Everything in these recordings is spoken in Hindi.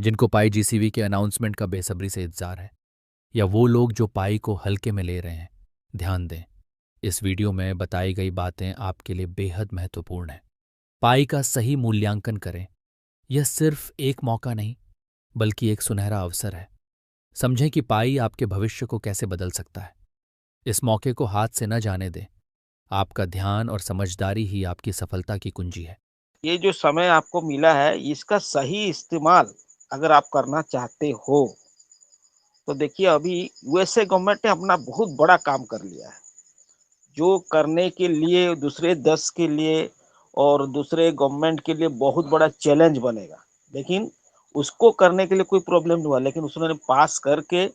जिनको पाई जीसीवी के अनाउंसमेंट का बेसब्री से इंतजार है, या वो लोग जो पाई को हल्के में ले रहे हैं, ध्यान दें। इस वीडियो में बताई गई बातें आपके लिए बेहद महत्वपूर्ण हैं। पाई का सही मूल्यांकन करें। यह सिर्फ एक मौका नहीं, बल्कि एक सुनहरा अवसर है। समझें कि पाई आपके भविष्य को कैसे बदल सकता है। इस मौके को हाथ से न जाने दें। आपका ध्यान और समझदारी ही आपकी सफलता की कुंजी है। ये जो समय आपको मिला है, इसका सही इस्तेमाल अगर आप करना चाहते हो तो देखिए, अभी यूएसए गवर्नमेंट ने अपना बहुत बड़ा काम कर लिया है, जो करने के लिए दूसरे देश के लिए और दूसरे गवर्नमेंट के लिए बहुत बड़ा चैलेंज बनेगा। लेकिन उसको करने के लिए कोई प्रॉब्लम नहीं हुआ, लेकिन उसने पास करके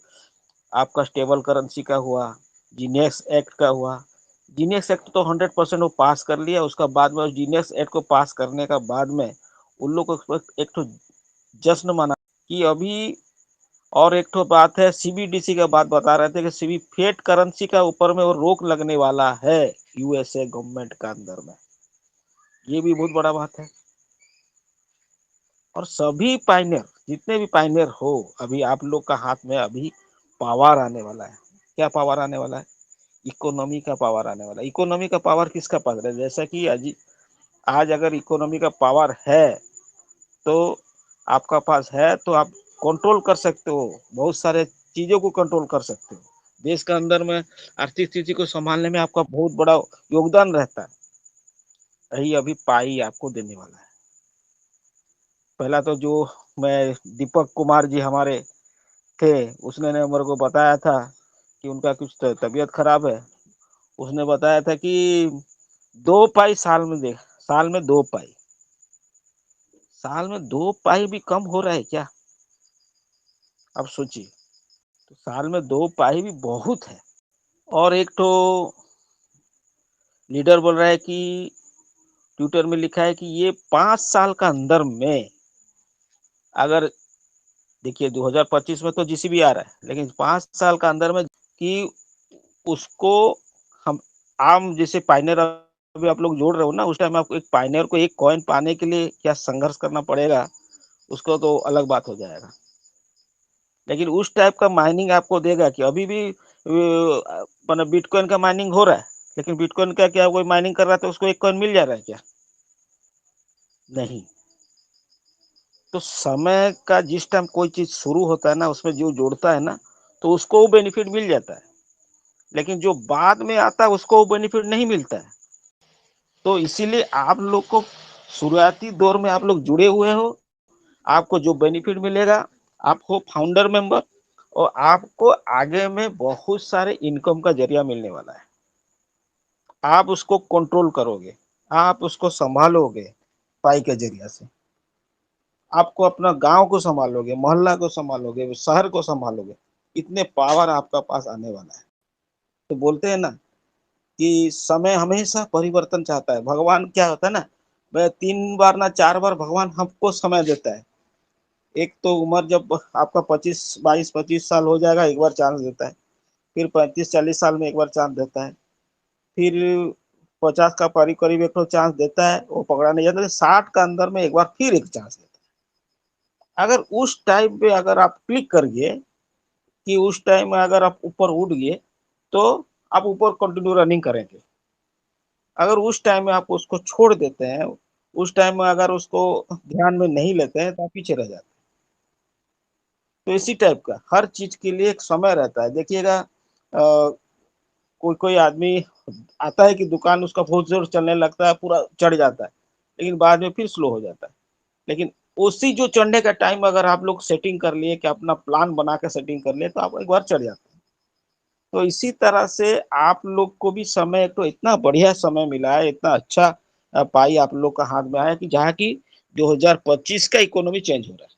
आपका स्टेबल करेंसी का हुआ, जीनियस एक्ट का हुआ। जीनियस एक्ट तो 100% वो पास कर लिया। उसका बाद में जीनियस एक्ट को पास करने का बाद में उन लोगों को एक तो जश्न मना कि अभी। और एक तो बात है, सीबीडीसी का बात बता रहे थे कि सीबी फेट करेंसी का ऊपर में वो रोक लगने वाला है यूएसए गवर्नमेंट का अंदर में। ये भी बहुत बड़ा बात है। और सभी पाइनियर, जितने भी पाइनियर हो, अभी आप लोग का हाथ में अभी पावर आने वाला है। क्या पावर आने वाला है? इकोनॉमी का पावर आने वाला है। इकोनॉमी का पावर किसका पास है? जैसा कि आज आज अगर इकोनॉमी का पावर है तो आपका पास है तो आप कंट्रोल कर सकते हो, बहुत सारे चीजों को कंट्रोल कर सकते हो। देश के अंदर में आर्थिक स्थिति को संभालने में आपका बहुत बड़ा योगदान रहता है। यही अभी पाई आपको देने वाला है। पहला तो जो मैं दीपक कुमार जी हमारे थे, उसने ने मेरे को बताया था कि उनका कुछ तबीयत खराब है। उसने बताया था कि 2 पाई साल में दे, साल में 2 पाई, साल में 2 पाई भी कम हो रहा है क्या? अब सोचिए, तो साल में 2 पाई भी बहुत है। और एक तो लीडर बोल रहा है कि ट्विटर में लिखा है कि ये 5 साल का अंदर में, अगर देखिए 2025 में तो जीसीबी आ रहा है, लेकिन 5 साल का अंदर में कि उसको हम आम जैसे पाइनर अभी आप लोग जोड़ रहे हो ना, उस टाइम आपको एक पाइनर को एक कॉइन पाने के लिए क्या संघर्ष करना पड़ेगा, उसको तो अलग बात हो जाएगा। लेकिन उस टाइप का माइनिंग आपको देगा कि अभी भी मतलब बिटकॉइन का माइनिंग हो रहा है, लेकिन बिटकॉइन का क्या कोई माइनिंग कर रहा है तो उसको एक कॉइन मिल जा रहा है क्या? नहीं। तो समय का जिस टाइम कोई चीज शुरू होता है ना, उसमें जो जोड़ता है ना, तो उसको वो बेनिफिट मिल जाता है। लेकिन जो बाद में आता है उसको वो बेनिफिट नहीं मिलता है। तो इसीलिए आप लोग को शुरुआती दौर में आप लोग जुड़े हुए हो, आपको जो बेनिफिट मिलेगा, आप हो फाउंडर मेंबर, और आपको आगे में बहुत सारे इनकम का जरिया मिलने वाला है। आप उसको कंट्रोल करोगे, आप उसको संभालोगे पाई के जरिया से। आपको अपना गांव को संभालोगे, मोहल्ला को संभालोगे, शहर को संभालोगे। इतने पावर आपका पास आने वाला है। तो बोलते हैं ना कि समय हमेशा परिवर्तन चाहता है। भगवान क्या होता है ना, वह 3 बार ना 4 बार भगवान हमको समय देता है। एक तो उम्र जब आपका 25 22 25 साल हो जाएगा, एक बार चांस देता है। फिर 35 40 साल में एक बार चांस देता है। फिर 50 का करीब करीब एक तो चांस देता है, वो पकड़ा नहीं जाता। 60 का अंदर में एक बार फिर एक चांस देता है। अगर उस टाइम पे अगर आप क्लिक कर गए कि उस टाइम में अगर आप ऊपर उठ गए, तो आप ऊपर कंटिन्यू रनिंग करेंगे। अगर उस टाइम में आप उसको छोड़ देते हैं, उस टाइम में अगर उसको ध्यान में नहीं लेते हैं, तो आप पीछे रह जाते हैं। तो इसी टाइप का हर चीज के लिए एक समय रहता है। देखिएगा, कोई कोई आदमी आता है कि दुकान उसका बहुत जोर चलने लगता है, पूरा चढ़ जाता है, लेकिन बाद में फिर स्लो हो जाता है। लेकिन उसी जो चढ़ने का टाइम अगर आप लोग सेटिंग कर लिए, कि अपना प्लान बना के सेटिंग कर लिए, तो आप एक बार चढ़ जाते हैं। तो इसी तरह से आप लोग को भी समय, तो इतना बढ़िया समय मिला है, इतना अच्छा पाई आप लोग का हाथ में आया कि जहाँ की 2025 का इकोनॉमी चेंज हो रहा है,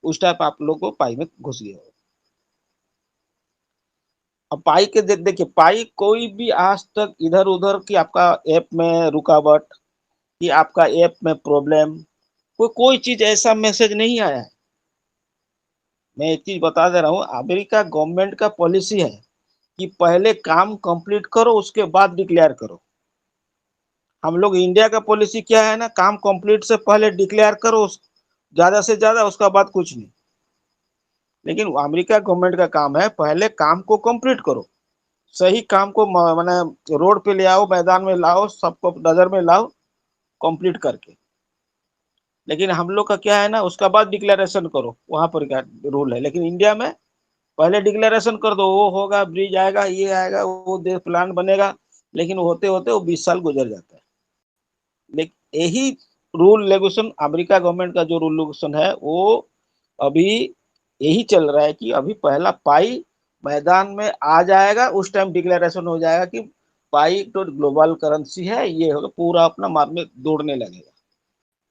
उस टाइप आप लोग को पाई में घुस गए हो। अब पाई के देखिए, पाई कोई भी आज तक इधर उधर की आपका ऐप में रुकावट, कि आपका ऐप में प्रॉब्लम, कोई चीज ऐसा मैसेज नहीं आया है। मैं एक चीज बता दे रहा हूँ, अमेरिका गवर्नमेंट का पॉलिसी है कि पहले काम कंप्लीट करो, उसके बाद डिक्लेयर करो। हम लोग इंडिया का पॉलिसी क्या है ना, काम कंप्लीट से पहले डिक्लेयर करो, ज्यादा से ज्यादा, उसका बाद कुछ नहीं। लेकिन अमेरिका गवर्नमेंट का काम है, पहले काम को कंप्लीट करो, सही काम को माने रोड पे ले आओ, मैदान में लाओ, सबको नजर में लाओ, कंप्लीट करके। लेकिन हम लोग का क्या है ना, उसका बाद डिक्लेरेशन करो, वहां पर क्या रूल है। लेकिन इंडिया में पहले डिक्लेरेशन कर दो, वो होगा, ब्रिज आएगा, ये आएगा, वो प्लान बनेगा, लेकिन होते होते वो 20 साल गुजर जाता है। लेकिन यही रूल रेगुलेशन, अमेरिका गवर्नमेंट का जो रूल रेगुलेशन है, वो अभी यही चल रहा है कि अभी पहला पाई मैदान में आ जाएगा, उस टाइम डिक्लेरेशन हो जाएगा कि पाई तो ग्लोबल करेंसी है, ये होगा, पूरा अपना मार्ग में दौड़ने लगेगा।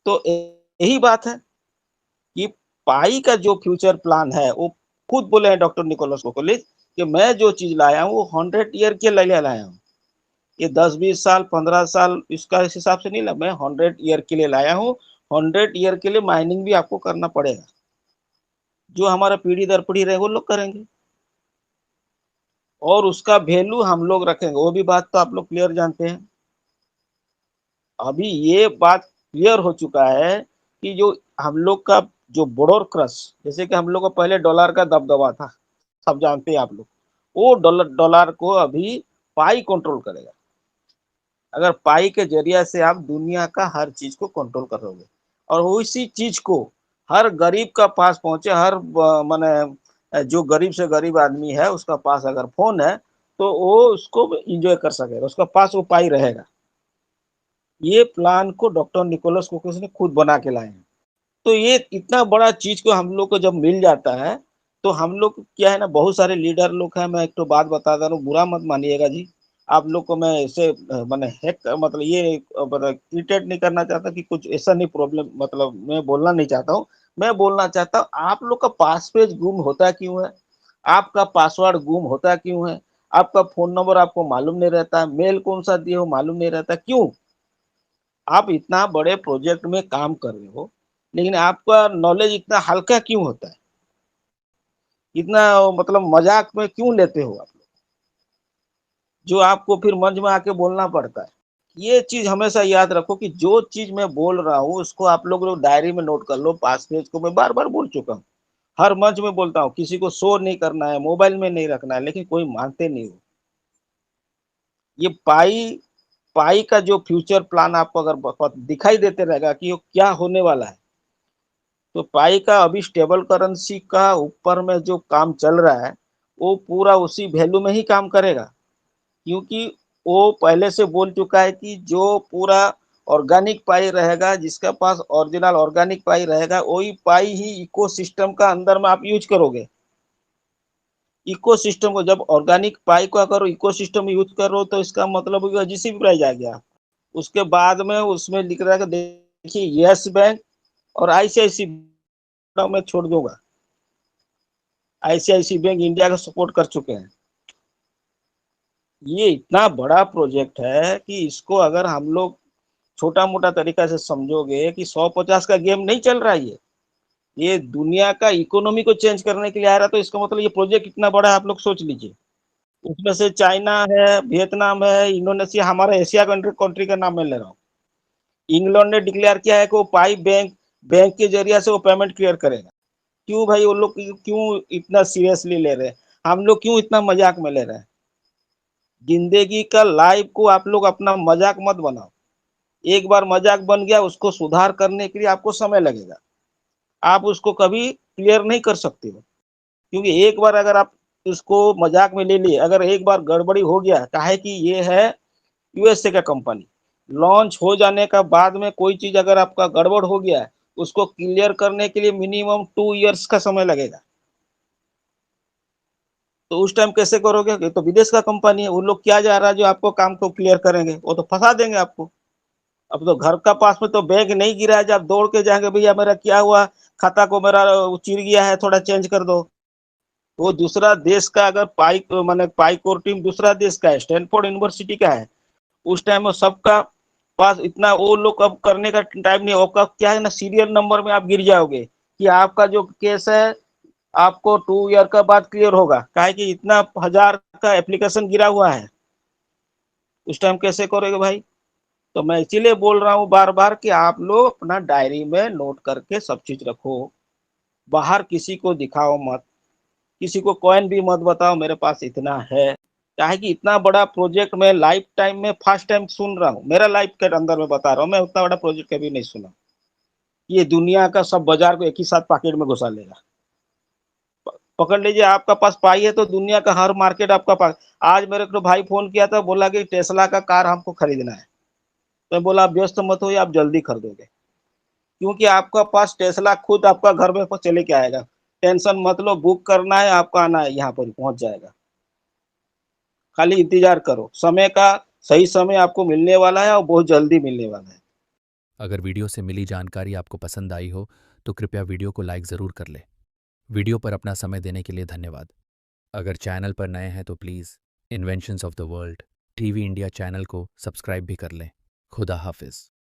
तो यही बात है कि पाई का जो फ्यूचर प्लान है, वो खुद बोले हैं डॉक्टर निकोलस कोकोलिस कि मैं जो चीज लाया हूँ वो 100 ईयर के लिए लाया हूँ, ये 10-20 साल 15 साल इसका इस हिसाब से नहीं ला, मैं 100 ईयर के लिए लाया हूँ। 100 ईयर के लिए माइनिंग भी आपको करना पड़ेगा, जो हमारा पीढ़ी दर पीढ़ी रहे वो लोग करेंगे, और उसका वैल्यू हम लोग रखेंगे, वो भी बात तो आप लोग क्लियर जानते हैं। अभी ये बात क्लियर हो चुका है कि जो हम लोग का जो बोडोर क्रश, जैसे कि हम लोग को पहले डॉलर का दबदबा था, सब जानते हैं आप लोग, वो डॉलर डॉलर को अभी पाई कंट्रोल करेगा। अगर पाई के जरिया से आप दुनिया का हर चीज को कंट्रोल करोगे, और उसी चीज को हर गरीब का पास पहुंचे, हर माने जो गरीब से गरीब आदमी है उसका पास अगर फोन है, तो वो उसको एंजॉय कर सकेगा, उसका पास वो पाई रहेगा। ये प्लान को डॉक्टर निकोलस कोकिस ने खुद बना के लाए हैं। तो ये इतना बड़ा चीज को हम लोग को जब मिल जाता है, तो हम लोग क्या है ना, बहुत सारे लीडर लोग हैं, मैं एक तो बात बता दे रहा हूँ, बुरा मत मानिएगा जी, आप लोग को मैं ऐसे मैंने हैक मतलब ये मतलब इरिटेट नहीं करना चाहता कि कुछ ऐसा नहीं प्रॉब्लम, मतलब मैं बोलना नहीं चाहता हूँ। मैं बोलना चाहता हूँ, आप लोग का पासपेज गुम होता क्यों है, आपका पासवर्ड गुम होता क्यों है, आपका फोन नंबर आपको मालूम नहीं रहता, मेल कौन सा दिए हो मालूम नहीं रहता, क्यों? आप इतना बड़े प्रोजेक्ट में काम कर रहे हो, लेकिन आपका नॉलेज इतना हल्का क्यों होता है, इतना मतलब मजाक में क्यों लेते हो आप लोग, जो आपको फिर मंच में आके बोलना पड़ता है। ये चीज हमेशा याद रखो कि जो चीज मैं बोल रहा हूँ उसको आप लोग डायरी में नोट कर लो, पास पेज को मैं बार बार बोल चुका हूँ, हर मंच में बोलता हूँ, किसी को शो नहीं करना है, मोबाइल में नहीं रखना है, लेकिन कोई मानते नहीं हो। ये पाई पाई का जो फ्यूचर प्लान आपको अगर दिखाई देते रहेगा कि वो क्या होने वाला है, तो पाई का अभी स्टेबल करेंसी का ऊपर में जो काम चल रहा है, वो पूरा उसी वैल्यू में ही काम करेगा, क्योंकि वो पहले से बोल चुका है कि जो पूरा ऑर्गेनिक पाई रहेगा, जिसका पास ओरिजिनल ऑर्गेनिक पाई रहेगा, वही पाई ही इकोसिस्टम का अंदर में आप यूज करोगे। इकोसिस्टम को जब ऑर्गेनिक पाई को अगर इकोसिस्टम यूज करो, तो इसका मतलब जीसीबी प्राइस आ गया। उसके बाद में उसमें लिख रहा है कि देखिए यस बैंक और आईसीआईसी मैं छोड़ दूंगा, आईसीआईसी बैंक इंडिया का सपोर्ट कर चुके हैं। ये इतना बड़ा प्रोजेक्ट है कि इसको अगर हम लोग छोटा मोटा तरीका से समझोगे कि 150 का गेम नहीं चल रहा है, ये दुनिया का इकोनॉमी को चेंज करने के लिए आ रहा है, तो इसका मतलब ये प्रोजेक्ट कितना बड़ा है आप लोग सोच लीजिए। उसमें से चाइना है, वियतनाम है, इंडोनेशिया, हमारा एशिया कंट्री का नाम मैं ले रहा हूँ। इंग्लैंड ने डिक्लेयर किया है कि वो पाई बैंक बैंक के जरिए से वो पेमेंट क्लियर करेगा। क्यों भाई, वो लोग क्यों इतना सीरियसली ले रहे हैं, हम लोग क्यों इतना मजाक में ले रहे हैं? जिंदगी का लाइफ को आप लोग अपना मजाक मत बनाओ। एक बार मजाक बन गया, उसको सुधार करने के लिए आपको समय लगेगा, आप उसको कभी क्लियर नहीं कर सकते हो। क्योंकि एक बार अगर आप उसको मजाक में ले लिए, अगर एक बार गड़बड़ी हो गया, काहे कि ये है यूएसए का कंपनी, लॉन्च हो जाने का बाद में कोई चीज अगर आपका गड़बड़ हो गया, उसको क्लियर करने के लिए मिनिमम 2 इयर्स का समय लगेगा। तो उस टाइम कैसे करोगे? ये तो विदेश का कंपनी है, वो लोग क्या जा रहा है जो आपको काम को क्लियर करेंगे, वो तो फंसा देंगे आपको। अब तो घर का पास में तो बैंक नहीं गिरा है, जब दौड़ के जाएंगे, भैया मेरा क्या हुआ, खाता को मेरा चिर गया है, थोड़ा चेंज कर दो। वो दूसरा देश का अगर पाई माने पाई कोर टीम दूसरा देश का है, स्टैनफोर्ड यूनिवर्सिटी का है, उस टाइम में सबका पास इतना वो लोग अब करने का टाइम नहीं होगा। क्या है ना, सीरियल नंबर में आप गिर जाओगे कि आपका जो केस है आपको 2 ईयर का बाद क्लियर होगा, काहे कि इतना हजार का एप्लीकेशन गिरा हुआ है, उस टाइम कैसे करोगे भाई? तो मैं इसीलिए बोल रहा हूँ बार बार कि आप लोग अपना डायरी में नोट करके सब चीज रखो, बाहर किसी को दिखाओ मत, किसी को कॉइन भी मत बताओ मेरे पास इतना है। चाहे कि इतना बड़ा प्रोजेक्ट मैं लाइफ टाइम में फर्स्ट टाइम सुन रहा हूँ, मेरा लाइफ के अंदर में बता रहा हूँ, मैं उतना बड़ा प्रोजेक्ट कभी नहीं सुना। ये दुनिया का सब बाजार को एक ही साथ पॉकेट में घुसा लेगा। पकड़ लीजिए, आपका पास पाई है तो दुनिया का हर मार्केट आपका पास। आज मेरे को भाई फोन किया था, बोला कि टेस्ला का कार हमको खरीदना है। तो मैं बोला आप व्यस्त मत हो, आप जल्दी खरीदोगे, क्योंकि आपका पास टेस्ला खुद आपका घर में चले के आएगा। टेंशन मत लो, बुक करना है आपका, आना है, यहाँ पर पहुंच जाएगा। खाली इंतजार करो, समय का सही समय आपको मिलने वाला है और बहुत जल्दी मिलने वाला है। अगर वीडियो से मिली जानकारी आपको पसंद आई हो तो कृपया वीडियो को लाइक ज़रूर कर लें। वीडियो पर अपना समय देने के लिए धन्यवाद। अगर चैनल पर नए हैं तो please inventions of the world TV India channel को सब्सक्राइब भी कर लें। खुदा हाफिज़।